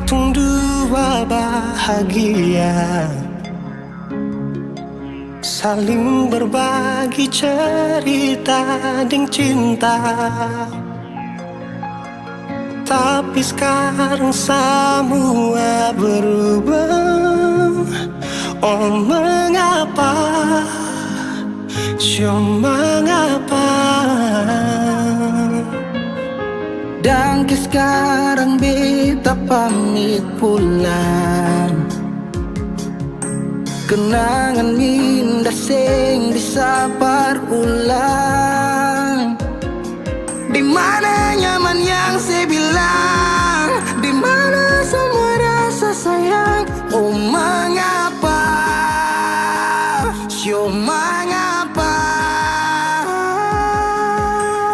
tung dua bahagia, saling berbagi cerita dan cinta. Tapi sekarang semua berubah. Oh mengapa, mengapa? Dan sekarang beta pamit pulang. Kenangan indah sing bisa berulang. Di mana nyaman yang saya bilang, di mana semua rasa sayang. Oh mengapa, mengapa?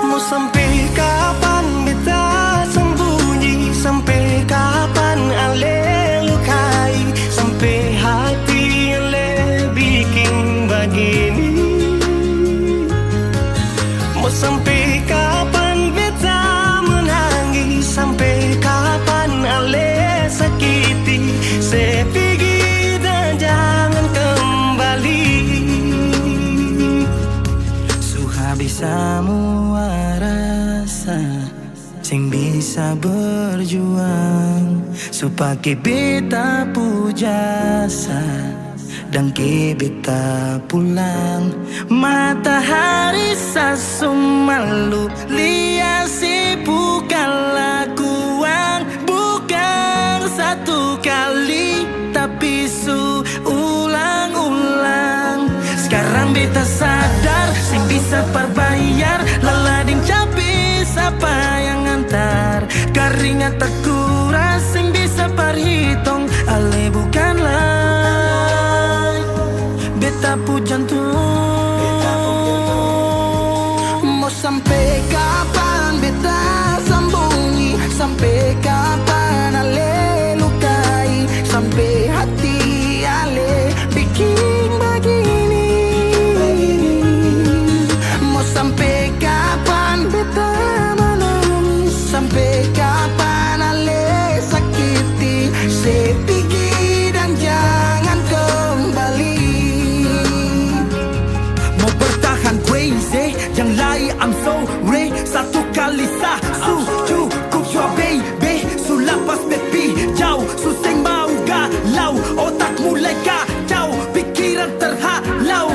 Mau sampai kapan beta sembunyi? Sampai kapan ale lukai? Sampai hati ale bikin begini? Mau sampai kapan beta menangis? Sampai kapan ale sakiti? Saya pergi dan jangan kembali. Suhabis semua rasa sing bisa berjuang, supaya beta pujasa dan ke beta pulang. Matahari sasumalu liasi bukan lakuan, bukan satu kali tapi ulang-ulang. Sekarang beta sadar sing bisa perbayar lalading capis apa yang antar. Keringat terkuras sing bisa perhitung ale bukanlah beta pu jantung. Mau sampai kapan beta sembunyi? Sampai kapan ale lukai? Sampai hati ale bikin begini? Mau sampai kapan beta menangis? Sampai kapan ale sakiti? Saya pergi dan jangan kembali. Mau bertahan crazy, yang lain I'm sorry. Satu kali sah, cukup jua baby. Sulapas baby, jauh suseng mau galau. Otak mulai kacau, pikiran terhalau.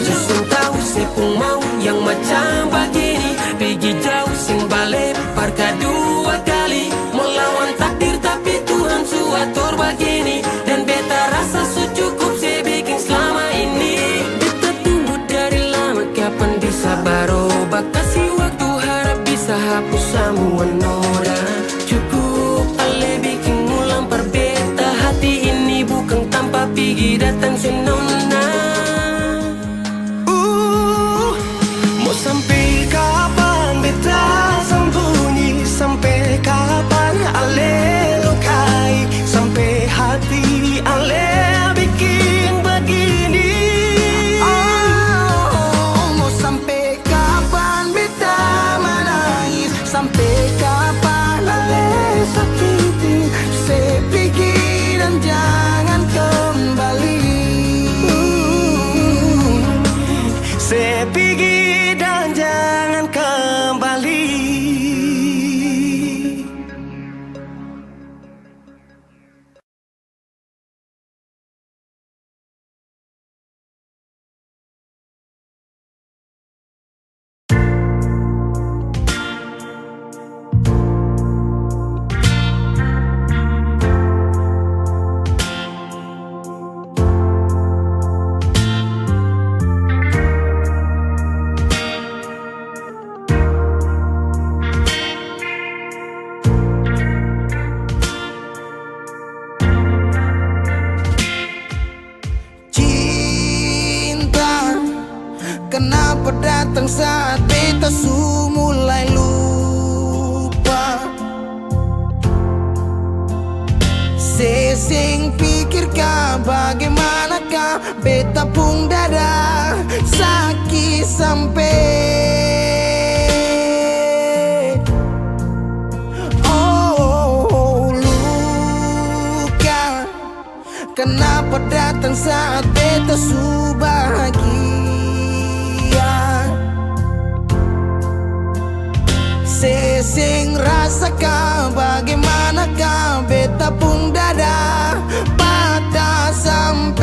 Susung tahu sepung mau yang macam begini. Pergi jauh sing balik parka dua kali. Melawan takdir tapi Tuhan suatur begini. Dan beta rasa cukup saya bikin selama ini. Beta tunggu dari lama kapan bisa berubah. Kasih waktu harap bisa hapus semua noda. Cukup ale bikin ulang perbeta. Hati ini bukan tanpa pergi datang senona. Mau sampai kapan beta sembunyi? Sampai kapan ale lukai? Sampai hati ale bikin begini? Mau sampai kapan beta menangis? Sampai kapan ale sakiti? Saya pergi dan jangan kembali. Saya pergi dan jangan kembali. Kenapa datang saat beta mulai lupa? Sesing pikirkah bagaimanakah beta pun dada sakit sampai. Oh, lupa. kau datang saat beta su bahagia. Sesing rasakan bagaimanakah beta pun dada patah samping.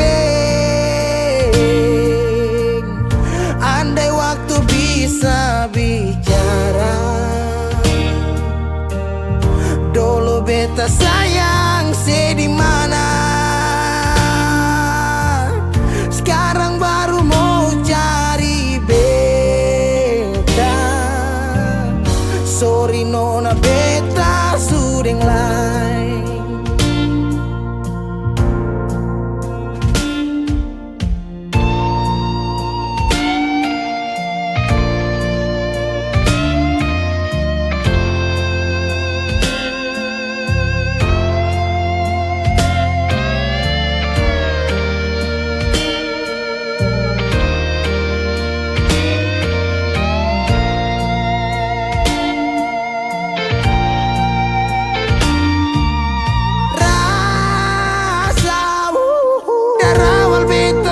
Andai waktu bisa bicara, dulu beta sayang di mana. Sekarang baru mau cari beta. Sorry nona beta sudeng lain.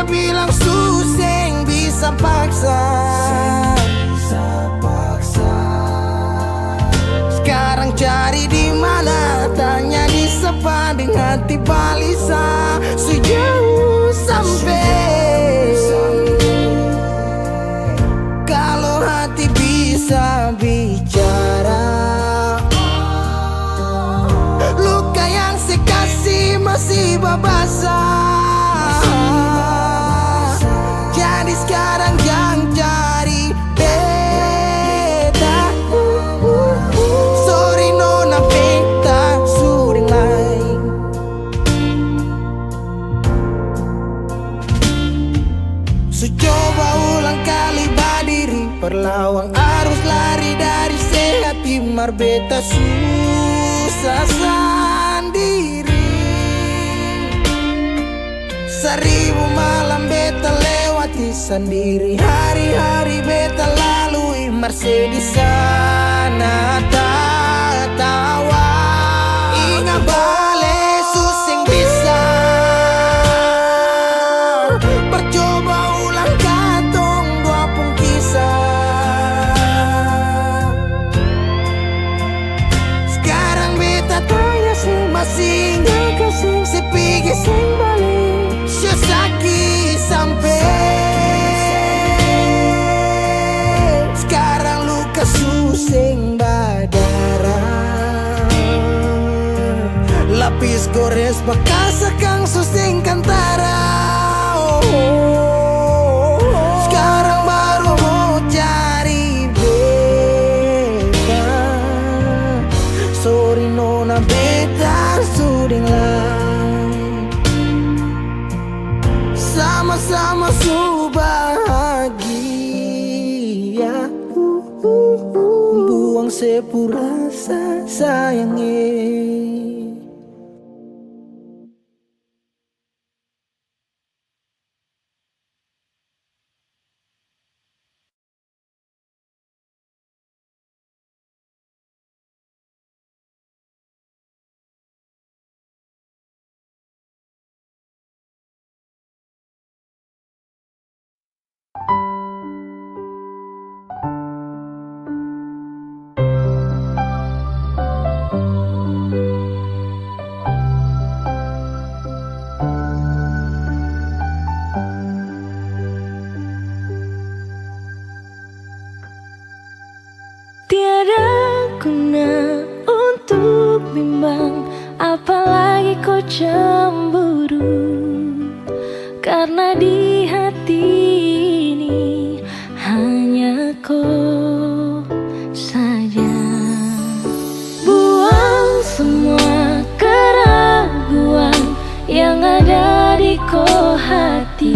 Bilang suseng bisa paksa. Sekarang cari di mana, tanya di sepading hati balisa. Sejauh sampai kalau hati bisa bicara, luka yang sekasih masih babasa. Jadi sekarang jangan cari beta. Sorry nona beta sudeng lain. So coba ulang kali berdiri, perlawan arus lari dari sehat. Timar beta susah sendiri. Seribu malam beta lewati sendiri, hari-hari beta lalui Marse di sana tawa. Ingat bale suseng bisa, percoba ulang katong dua pun kisah. Sekarang beta tanya masih nggak kasih sepigi sing balik. Sakit sampai sekarang luka suseng badara. Lapis gores bekas akang suseng kantara. Sekarang baru mau cari beta. Sorry nona beta sudeng lain. Sama-sama su bahagia. Buang sepurasa sayangnya. Tiada guna untuk bimbang, apalagi kau cemburu. Karena di hati ini hanya kau saja. Buang semua keraguan yang ada di kau hati,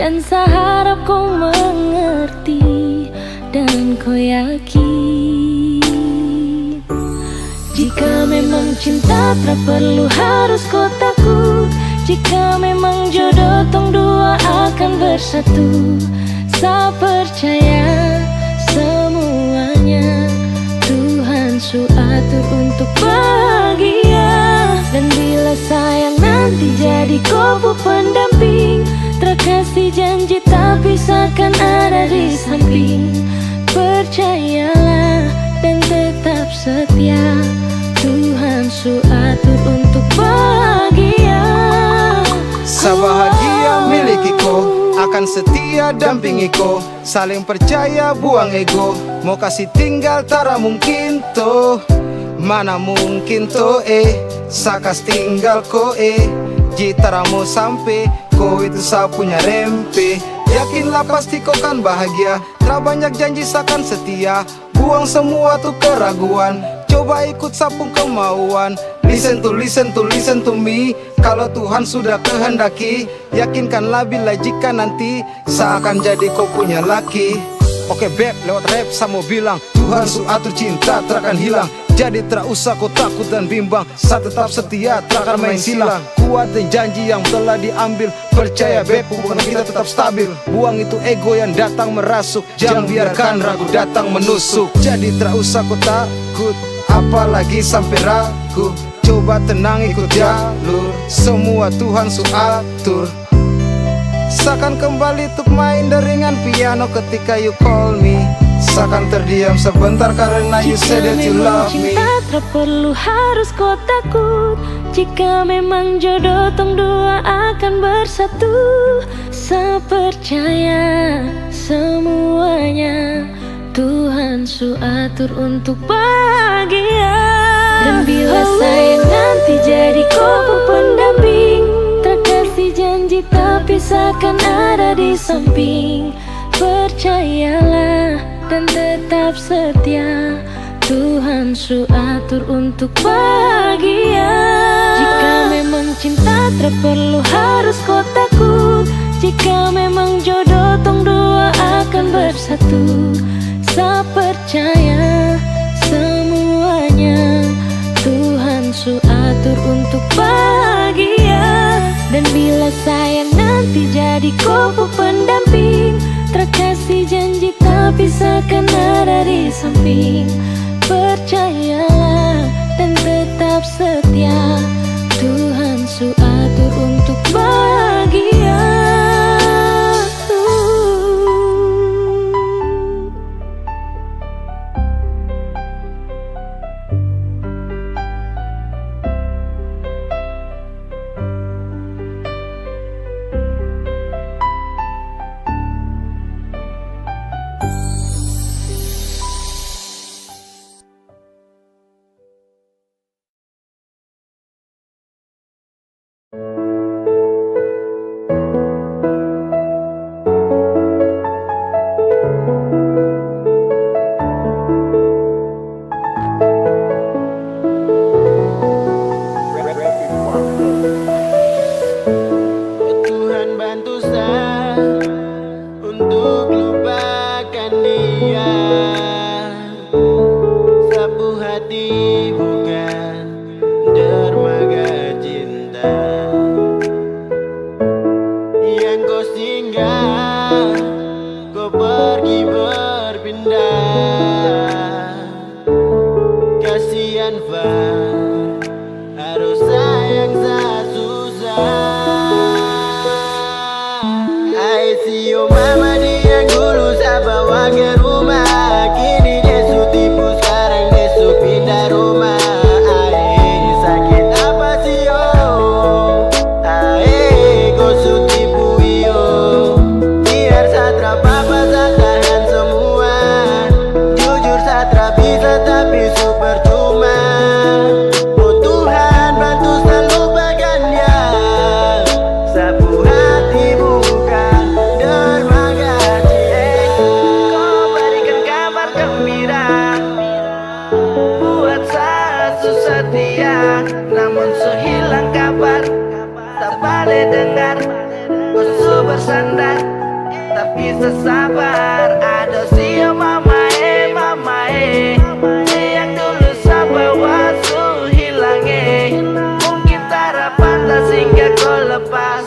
dan saya harap kau mengerti dan kau yakin. Jika memang cinta tak perlu harus kau takut. Jika memang jodoh tong dua akan bersatu. Saya percaya semuanya Tuhan su atur untuk bahagia. Dan bila sayang nanti jadi kubu pendamping. Terkasih janji tapi seakan ada di samping. Percayalah dan tetap setia, Tuhan su atur untuk bahagia. Sabahagia milikiku, akan setia dampingiku. Saling percaya buang ego, mau kasih tinggal tara mungkin toh. Mana mungkin toh sakas tinggal ko jitara mau sampai, ko itu sa punya rempe. Yakinlah pasti kau kan bahagia, tak banyak janji sakan setia. Buang semua tuh keraguan, coba ikut sapung kemauan. Listen to me. Kalau Tuhan sudah kehendaki, yakinkanlah bila jika nanti seakan jadi kau punya laki. Oke beb, lewat rap saya mau bilang, Tuhan su atur cinta terakan hilang. Jadi tak usah kau takut dan bimbang, saya tetap setia terakan main silang. Kuatin janji yang telah diambil, percaya beb hubungan kita tetap stabil. Buang itu ego yang datang merasuk, jangan biarkan ragu datang menusuk. Jadi tak usah kau takut, apalagi sampai ragu. Coba tenang ikut jalur, semua Tuhan su atur. Seakan kembali untuk main deringan piano ketika you call me. Seakan terdiam sebentar karena you said that you love me. Cinta tak perlu harus kau takut, jika memang jodoh tong dua akan bersatu. Saya percaya semuanya Tuhan su atur untuk bahagia. Dan bila saya nanti jadi kubu pendamping, terkasih janji tapi seakan ada di samping. Percayalah dan tetap setia, Tuhan su atur untuk bahagia. Jika memang cinta tak perlu harus kau takut, jika memang jodoh tong dua akan bersatu. Saya percaya semuanya Tuhan su atur untuk bahagia. Dan bila saya nanti jadi kubu pendamping, terkasih janji tapi seakan ada di samping. Percayalah dan tetap setia, Tuhan su atur untuk bahagia. Tuhan bantu saya untuk lupakan dia. Sapu hati bukan dermaga cinta yang kau singgah, kau pergi berpindah. Kasihan Far, harus sayang saya susah. I see your mama dia yang dulu saya bawa ke rumah, kini dia su tipu, sekarang dia su pindah rumah. Ae, sakit apa sih yo? Ae, kau su tipu yo. Biar satra papa saya tahan semua, jujur satra bisa tapi su percuma. Oh Tuhan bantu saya lupakan dia, sapu hati bukan dermaga cinta. Kau berikan kabar gembira, buat saya susah setia. Namun sehilang kabar, tak boleh dengar. Kau su bersandar, tapi sesabar. Ada si mama yang dulu saya bawa su hilang mungkin tak pantas hingga kau lepas.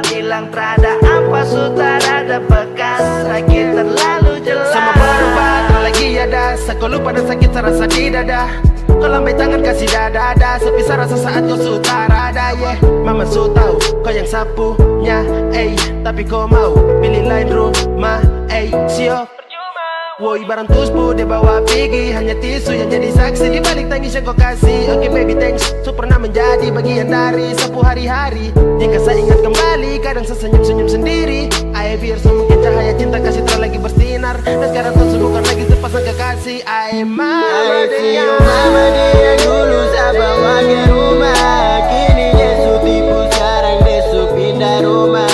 Hilang terada apa su tak ada bekas, sakit terlalu jelas. Sama berubah tak lagi ada, saya lupa dan sakit terasa di dada. Kau lambai tangan kasih dada-dada, sepisah rasa saat kau sutarada, yeah. Mama su tahu kau yang sapunya, tapi kau mau pilih lain rumah, sio. Woi barang tuspu dia bawa pergi, hanya tisu yang jadi saksi di balik tangis yang kau kasih. Oke baby thanks, so pernah menjadi bagian dari sapu hari-hari. Jika saya ingat kembali, kadang saya senyum-senyum sendiri. Ayo biar semungkin cahaya cinta kasih tak lagi bersinar. Dan sekarang kau bukan lagi sepasang kekasih. Ayo mama dia, mama dia dulu saya bawa ke rumah. Kini dia su tipu, sekarang dia su pindah rumah.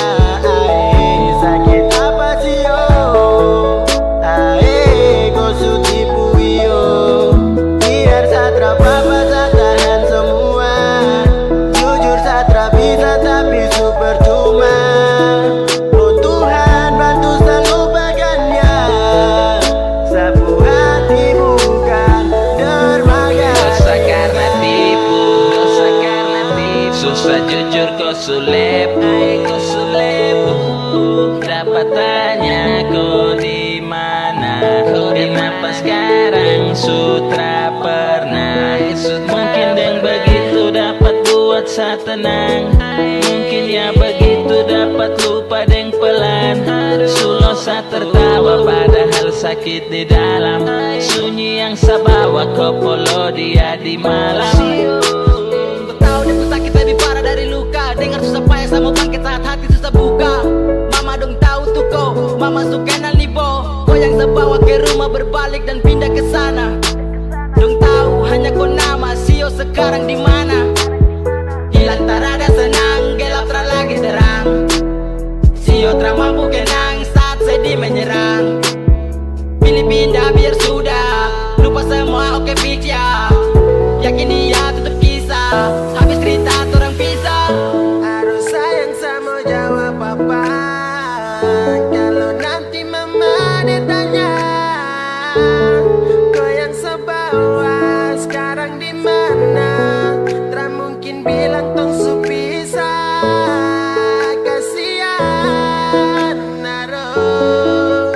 Kau sulepu, dapat tanya kau di mana? Kenapa sekarang sutra pernah? Mungkin yang begitu dapat buat saya tenang. Mungkin ya begitu dapat lupa deng pelan. Sulo saya tertawa padahal sakit di dalam. Sunyi yang saya bawa kau polo dia di malam. Dengar susah payah sama bangkit saat hati susah buka. Mama dong tahu tuh kau, mama suka nalibo. Kau yang saya bawa ke rumah berbalik dan pindah ke sana. Dong tahu hanya kau nama, sio sekarang di mana? Hilang tak ada senang, gelap tak lagi terang. Sio tak mampu kenang saat sedih menyerang. Pilih pindah biar sudah lupa semua oke bija. Yakin dia tutup kisah, habis cerita orang pisah. Kalau nanti mama ditanya, kau yang sebawa sekarang di mana? Tak mungkin bilang tong supisah, kasihan naruh.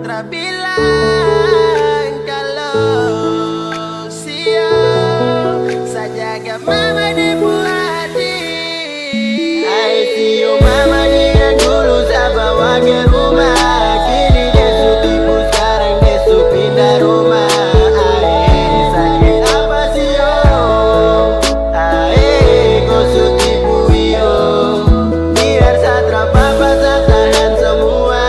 Tak bilang kalau siap saja mama dibuati. Sio mama dia dulu saya bawa ke rumah. Kini dia su tipu, sekarang dia su pindah rumah. Sakit apa sio? Kau su tipu iyo. Biar saya terapa-apa saya tahan semua.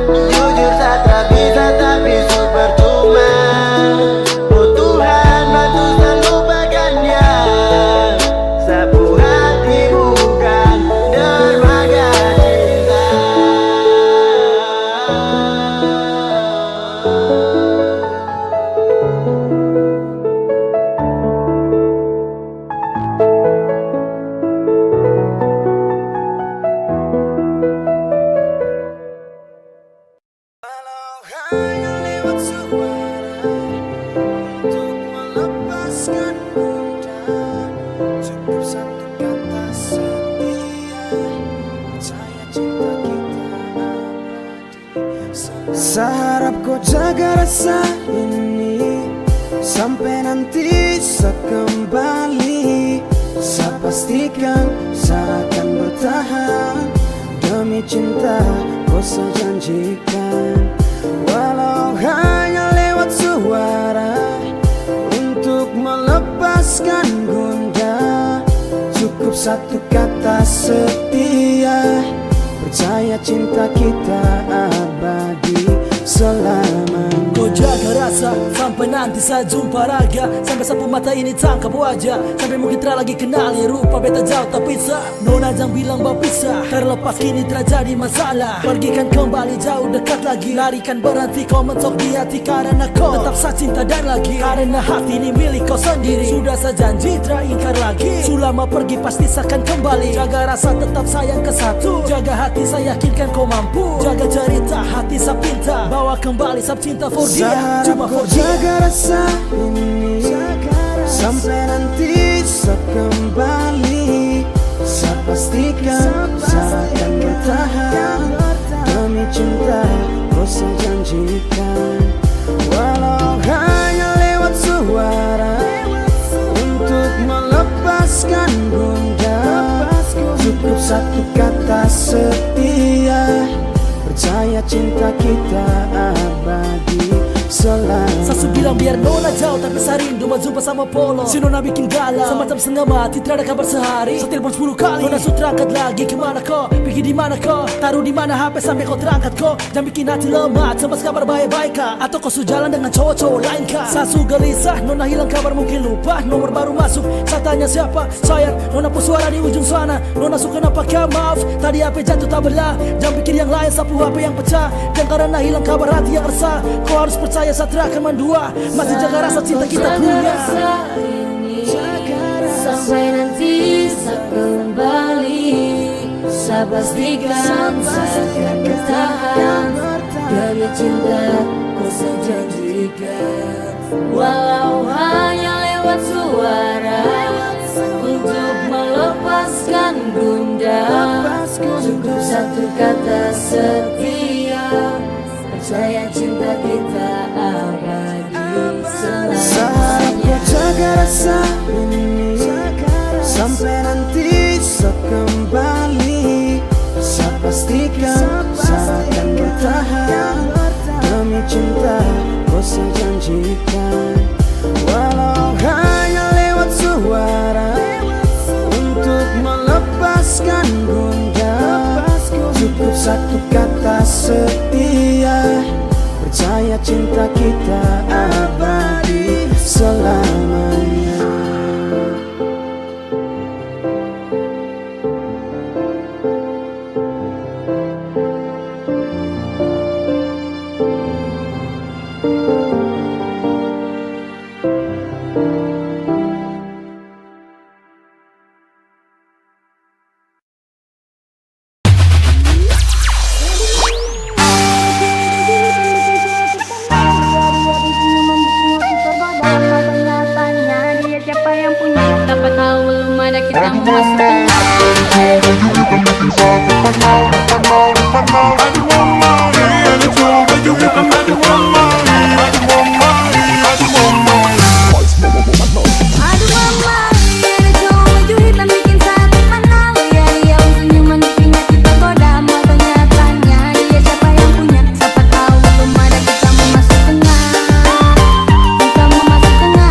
Jujur saya tak bisa tapi su percuma. Oh Tuhan bantu saya lupakannya. Sapu hati bukan dermaga cinta. Walau hanya lewat suara untuk melepaskan bunda, cukup satu kata setia. Percaya cinta kita abadi. Seharap kau jaga rasa ini sampai nanti saya kembali. Saya pastikan saya akan bertahan demi cinta. Kau saya janjikan, walau hanya lewat suara untuk melepaskan gundah. Cukup satu kata setia. Percaya cinta kita abadi selamanya. Kau jaga rasa sampai nanti saya jumpa raga. Sampai sapu mata ini tangkap wajah. Sampai mungkin tak lagi kenali rupa beta jauh tak bisa. Nona jangan bilang berpisah, terlepas kini terjadi masalah. Pergikan kembali jauh dekat lagi. Larikan berhenti kau mentok di hati. Karena kau tetap saya cinta dan lagi. Karena hati ini milik kau sendiri. Sudah saya janji tak ingkar lagi. Selama pergi pasti saya akan kembali. Jaga rasa tetap sayang ke satu. Jaga hati saya yakinkan kau mampu. Jaga cerita hati saya pinta. Bawa kembali sab cinta for dia. Cuma for dia. Jaga rasa ini sampai nanti saya kembali. Saya pastikan saya akan bertahan demi cinta. Kau saya janjikan, walau hanya lewat setia, percaya cinta kita abadi selalu. Sasu bilang biar nona jauh tapi sarindu mau jumpa sama Polo. Si nona bikin galau semacam setengah mati, tidak ada kabar sehari. Setelepon 10 kali, nona su terangkat lagi. Kemana kau? Pergi di mana kau? Taruh di mana HP sampai kau terangkat kau? Jangan bikin hati lemah, cemas kabar baik-baik kah? Atau kau su jalan dengan cowok-cowok lain kah? Sasu gelisah, nona hilang kabar mungkin lupa. Nomor baru masuk, saya tanya siapa? Sayang, nona pun suara di ujung sana. Nona su kenapa kau maaf? Tadi HP jatuh tak belah. Jangan pikir yang lain sapu HP yang pecah. Dan karena hilang kabar hati yang resah, kau harus percaya Satria akan mendua. Masih jaga rasa cinta kita punya. Rasa ini sampai nanti saya kembali. Saya pastikan saya akan bertahan demi cinta kau saya janjikan. Walau hanya lewat suara untuk melepaskan gundah, cukup satu kata setia, percaya cinta kita abadi Saat selamanya. ku jaga rasa ini sampai nanti saya kembali. Saya pastikan saya akan bertahan demi cinta kau saya janjikan. Walau hanya lewat suara untuk melepaskan gundah, cukup satu kata setia, percaya cinta kita abadi selamanya. Dapat tahu belum ada kita masuk. Aduh mama, ada cowok baju hitam bikin satu menang. Ya dia senyuman bikin hati tergoda. Matanya tanya dia siapa yang punya. Siapa tahu belum ada kita mau masuk tengah. Kita mau masuk tengah. Kita mau masuk tengah.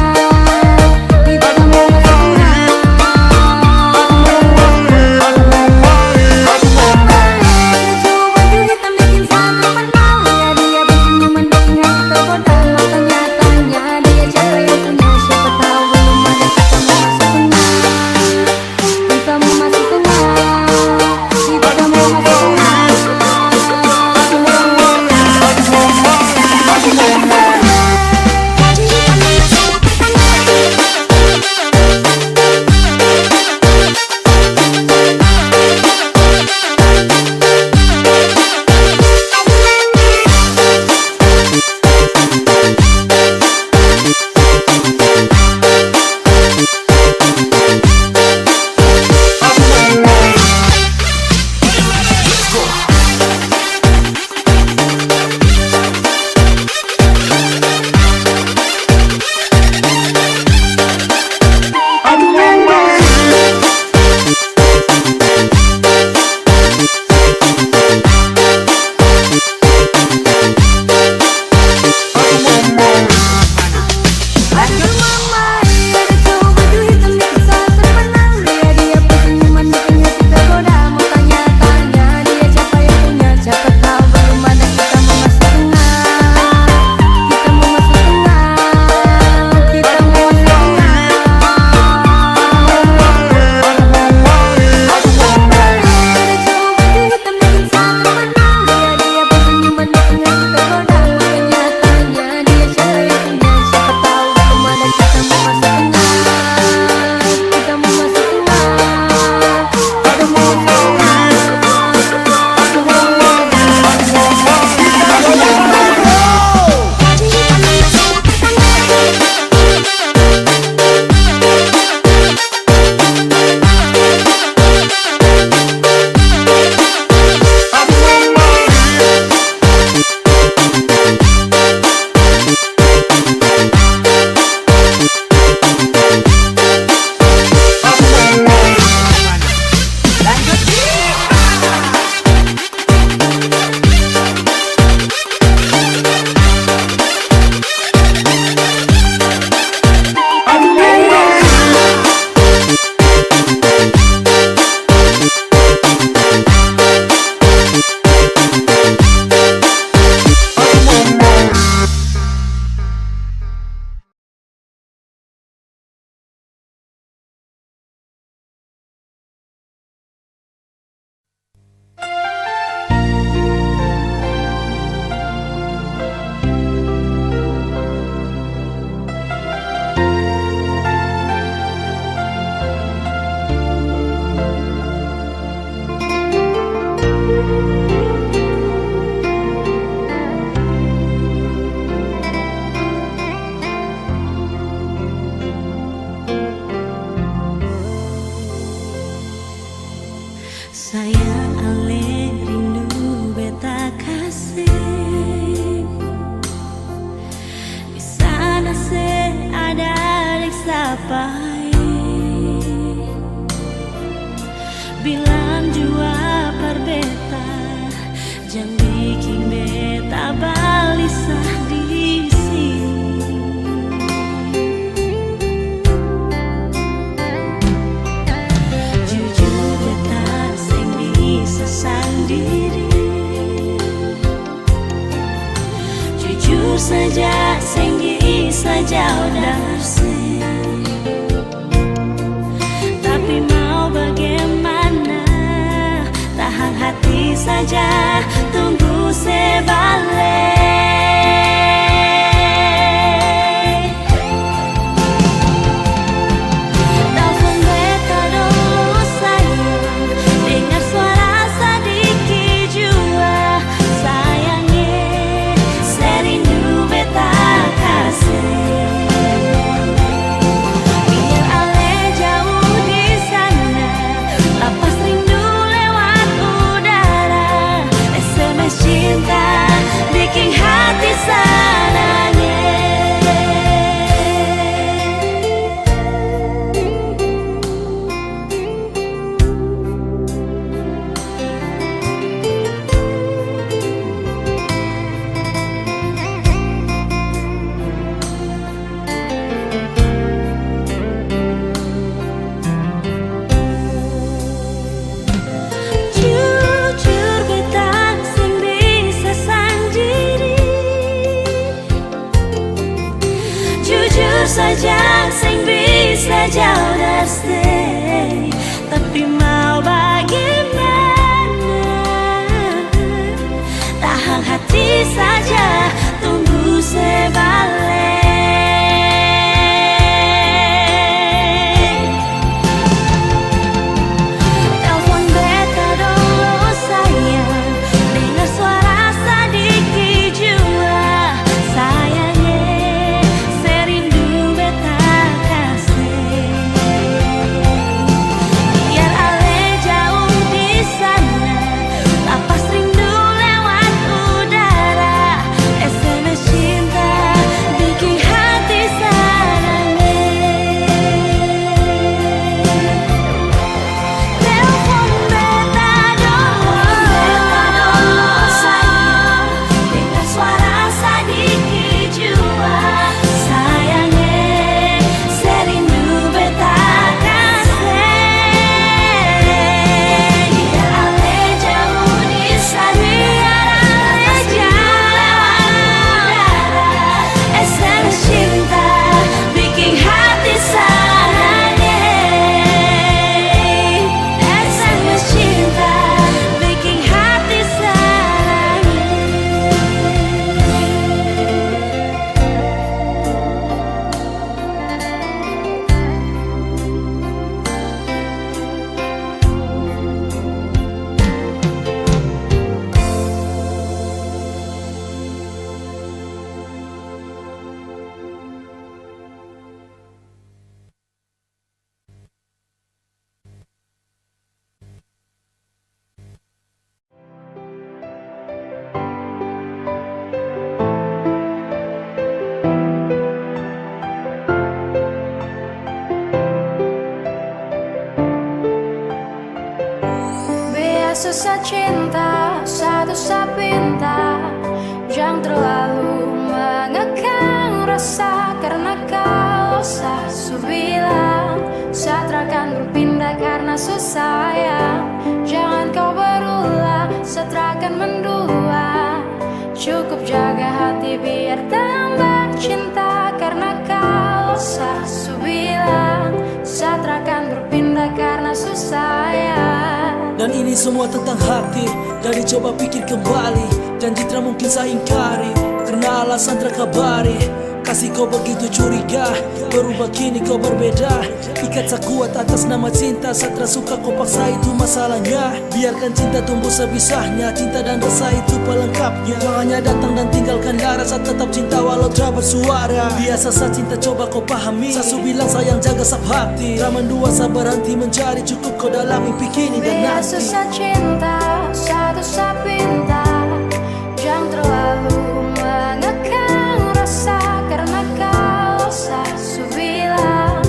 Aduh mama, ada cowok baju hitam bikin satu menang. Ya dia senyuman bikin capai. Bilang jua perbeta, jangan bikin beta balisah di sini. Jujur beta sing bisa sendiri, jujur saja sing bisa jauh dari. Tapi mau bagaimana, tahan hati saja, tunggu sebalik. Telepon beta dulu sayang, dengar suara sedikit jua sayangnya, serindu beta kasih. Biar ale jauh di sana, lapas rindu lewat udara. SMS cinta bikin hati sananya. Jujur beta sing bisa sendiri, jujur saja sing bisa jauh dari. Tapi mau bagaimana, tahan hati saja, tunggu sebalik. Telepon beta dulu sayang, dengar suara sedikit jua sayangnya, serindu beta kasih. Biar ale jauh di sana, lapas rindu lewat udara. SMS cinta bikin hati sananya. Telepon beta dulu sayang, dengar suara sedikit jua sayangnya, serindu beta kasih. Biar ale jauh di sana, lapas rindu lewat udara. SMS cinta bikin hati sananya. SMS cinta bikin hati sananya. Biar susah cinta, satu pinta, jangan terlalu mengekang rasa. Karena kau su bilang satrakan berpindah karena susah ya. Jangan kau berulang, satrakan mendua. Cukup jaga hati biar tambah cinta. Karena kau su bilang satrakan berpindah karena susah ya. Dan ini semua tentang hati, jadi coba pikir kembali. Janji tak mungkin saya ingkari, karena alasan terkabari. Kasih kau begitu curiga, berubah kini kau berbeda. Ikat tak kuat atas nama cinta, satra suka kau paksa itu masalahnya. Biarkan cinta tumbuh sebisanya, cinta dan rasa itu pelengkapnya. Kau hanya datang dan tinggalkan darah, saat tetap cinta walau tak bersuara. Biasa saat cinta coba kau pahami, Sasu bilang sayang jaga sab hati. Ramen dua sabar berhenti mencari, cukup kau dalam mimpi kini dan Biar nanti. susah cinta, satu pinta, jangan terlalu mengekang rasa. Karena kau su bilang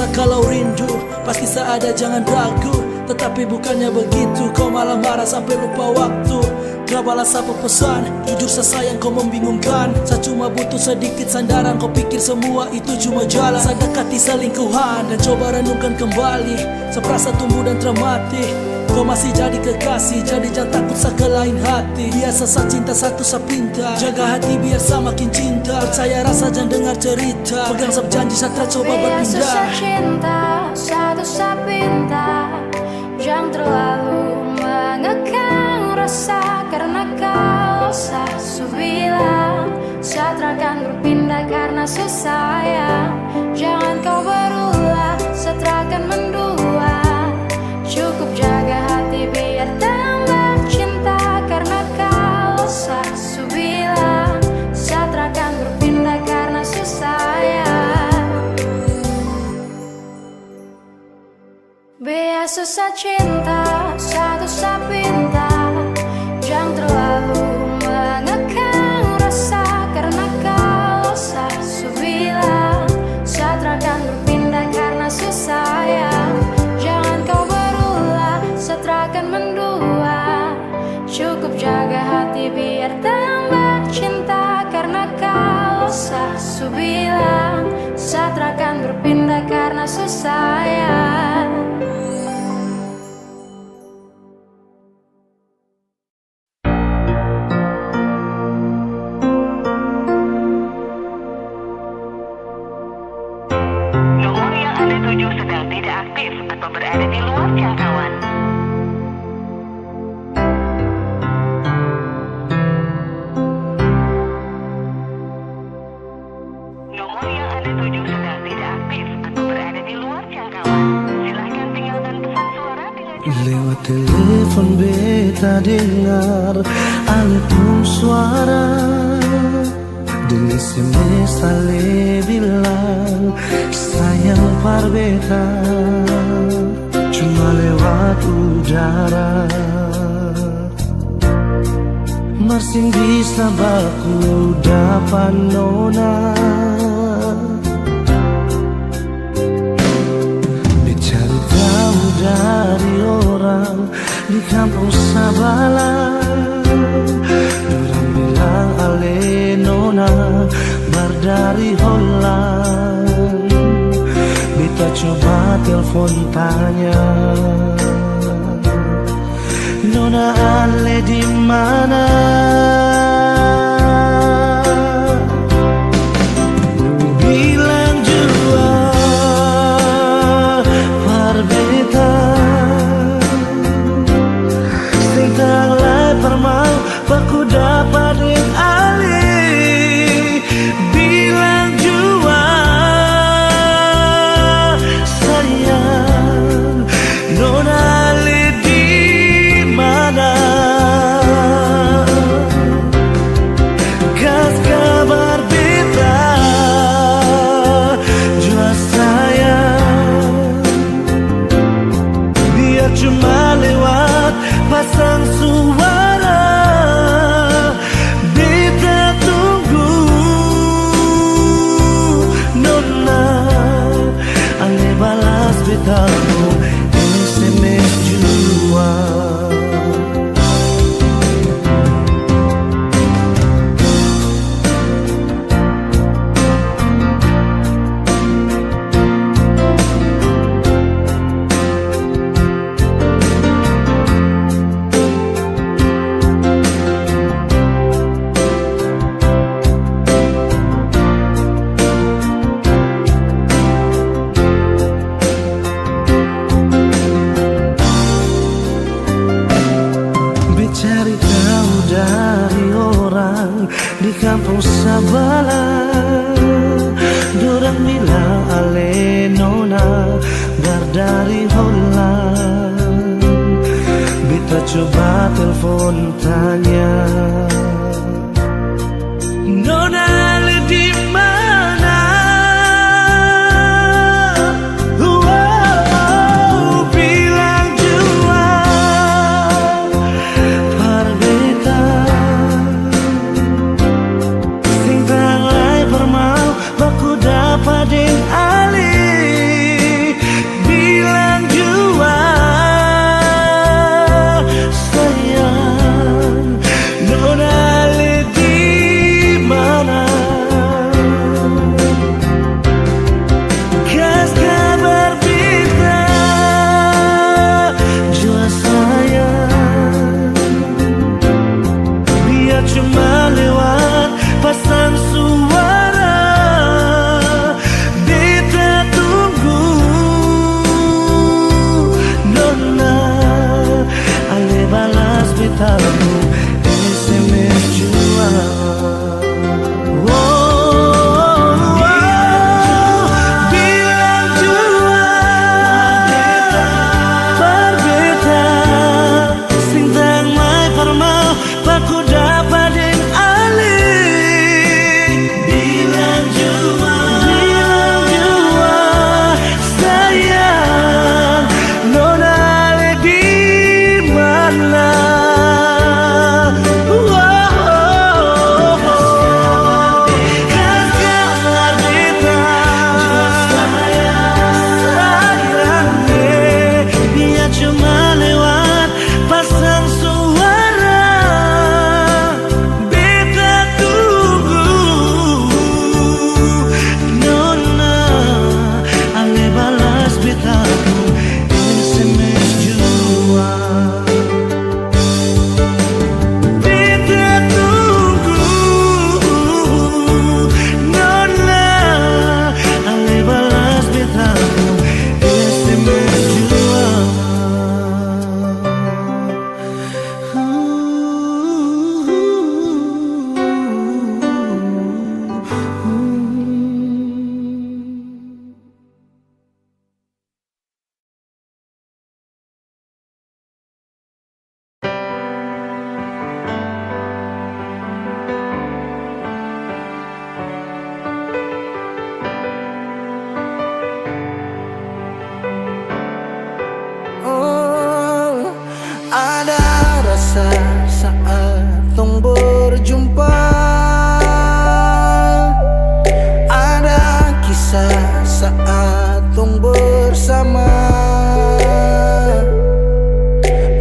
rasa kalau rindu pasti seada jangan ragu. Tetapi bukannya begitu, kau malah marah sampai lupa waktu. Gak balas apa pesan, jujur saya sayang kau membingungkan. Saya cuma butuh sedikit sandaran, kau pikir semua itu cuma jalan. Saya dekati selingkuhan dan coba renungkan kembali. Saya perasa tumbuh dan termati. Kau masih jadi kekasih, jadi jangan takut saya ke lain hati. Biasa saya cinta satu saya pinta, jaga hati biar saya makin cinta. Percaya rasa jangan dengar cerita, pegang saya janji saya coba berpindah. Biasa saya cinta, satu saya pinta. Jangan terlalu mengekang rasa, karena kau saya bilang saya akan berpindah karena susah ya. Jangan kau berulah, saya akan mendua. Cukup jaga hati biar tambah cinta, karena kalau saya bilang saya akan berpindah karena susah ya. Biasa saya cinta, satu saya pinta. Jangan terlalu mengekang rasa, karena kalau saya bilang saya akan berpindah karena susah ya. Jangan kau akan mendua. Cukup jaga hati biar tambah cinta, karena kalau saya bilang saya akan berpindah karena susah ya. Nomor yang Anda tuju sedang tidak aktif atau berada di luar jangkauan. Lewat telepon beta dengar alun suara, di SMS ale bilang sayang par beta, cuma lewat udara. Masih bisa baku dapat nona, dari orang di kampung Sabala. Orang bilang ale nona bar dari Holland. Beta coba telepon tanya, nona ale di mana? Bilang jua aku dapat yang alih. Bilang jua sayang, nona ale di mana? Kas kabar beta jua sayang, biar cuma lewat pasang suara. Tahu SMS jua. Di kampung Sabala, dorang bilang ale nona dar dari Holland. Beta coba telepon tanya, nona ale di mana? Bilang jua par beta, baku dapat yang alih. SMS jua. Bilang jua berbeda, sing tang mai permau baku dapatin alih. Bilang jua sayang, nona ale di mana? Dia cuma lewat pasang suara. Beta tunggu nona ale balas beta SMS jua. Beta tunggu nona ale balas beta SMS jua. Oh, ada rasa saat tong berjumpa. Ada kisah saat tong bersama.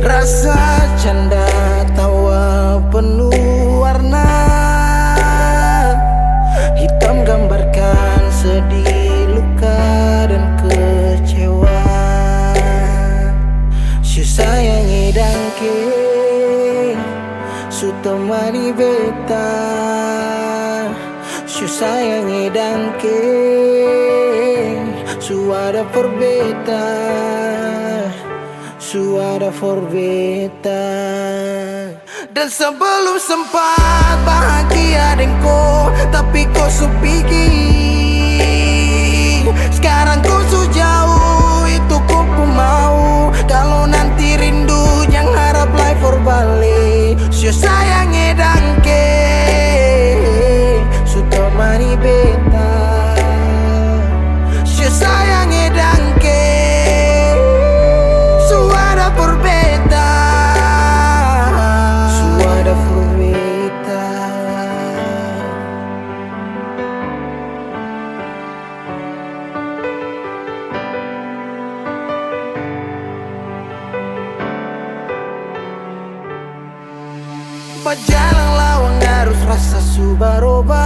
Rasa canda tawa penuh warna. Hitam gambarkan sedih, luka dan kecewa. Su sayangi dangke, su temani beta. Su sayangi dangke, su ada for beta. Su ada for beta. Dan sebelum sempat bahagia dengko, tapi kau su pergi. Sekarang kau su jauh, itu kau pun mau. Kalau nanti rindu jangan harap life for balik. Su sayangi dangke, su temani beta. Su sayangi dangke, su ada for beta. Su ada for beta. Berjalan lawang harus rasa su berubah.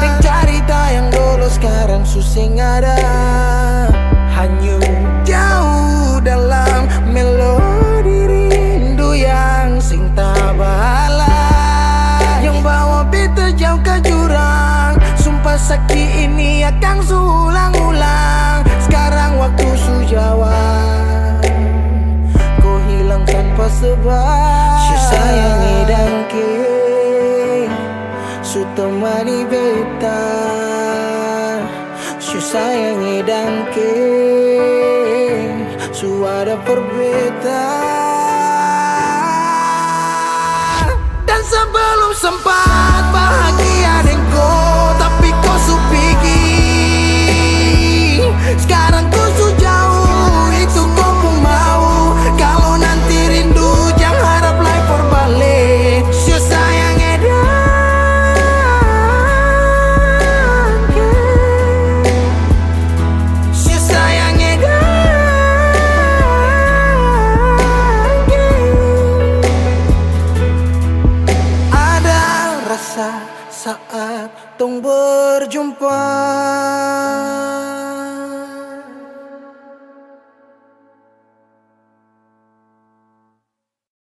Neng cerita yang dulu sekarang susing ada. Hanyut jauh dalam melodi rindu yang sing tak bala. Yang bawa beta jauh ke jurang. Sumpah sakit ini akan sulang-ulang. Sekarang waktu su jawab, kau hilang tanpa sebab. Su sayangi dangke, su temani beta. Su sayangi dangke, su ada for beta. Dan sebelum sempat bahagia dengko, tapi kau su pergi. Sekarang kau su jauh, itu kau pun mau. Kalau nanti rindu jangan harap life for balik. Su sayangi dangke, su sayangi dangke. Ada rasa saat tong berjumpa.